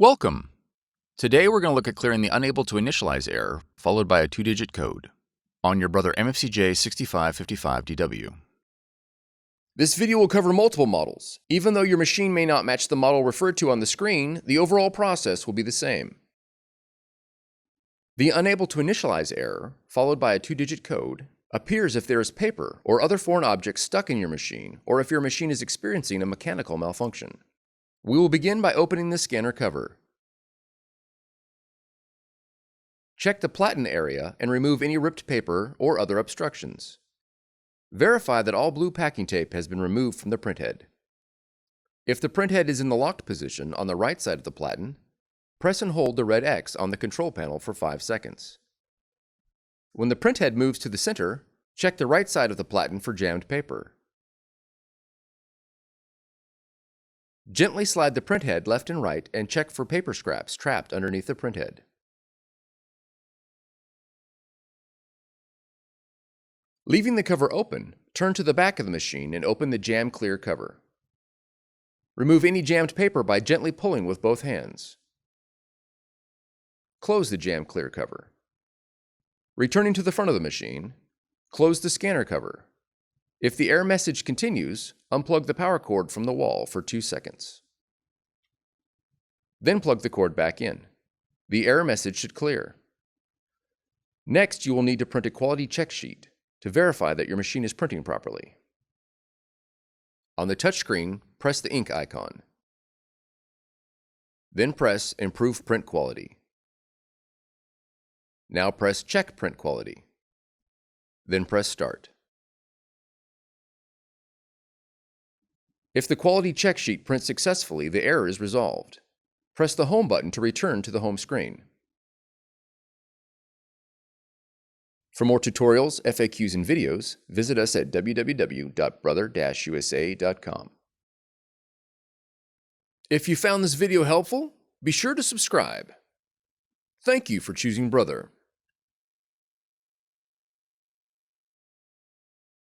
Welcome! Today we're going to look at clearing the unable to initialize error, followed by a 2-digit code, on your Brother MFC-J6555DW. This video will cover multiple models. Even though your machine may not match the model referred to on the screen, the overall process will be the same. The unable to initialize error, followed by a 2-digit code, appears if there is paper or other foreign objects stuck in your machine, or if your machine is experiencing a mechanical malfunction. We will begin by opening the scanner cover. Check the platen area and remove any ripped paper or other obstructions. Verify that all blue packing tape has been removed from the printhead. If the printhead is in the locked position on the right side of the platen, press and hold the red X on the control panel for 5 seconds. When the printhead moves to the center, check the right side of the platen for jammed paper. Gently slide the printhead left and right and check for paper scraps trapped underneath the printhead. Leaving the cover open, turn to the back of the machine and open the jam clear cover. Remove any jammed paper by gently pulling with both hands. Close the jam clear cover. Returning to the front of the machine, close the scanner cover. If the error message continues, unplug the power cord from the wall for 2 seconds. Then plug the cord back in. The error message should clear. Next, you will need to print a quality check sheet to verify that your machine is printing properly. On the touchscreen, press the ink icon. Then press Improve Print Quality. Now press Check Print Quality. Then press Start. If the quality check sheet prints successfully, the error is resolved. Press the Home button to return to the home screen. For more tutorials, FAQs, and videos, visit us at www.brother-usa.com. If you found this video helpful, be sure to subscribe. Thank you for choosing Brother.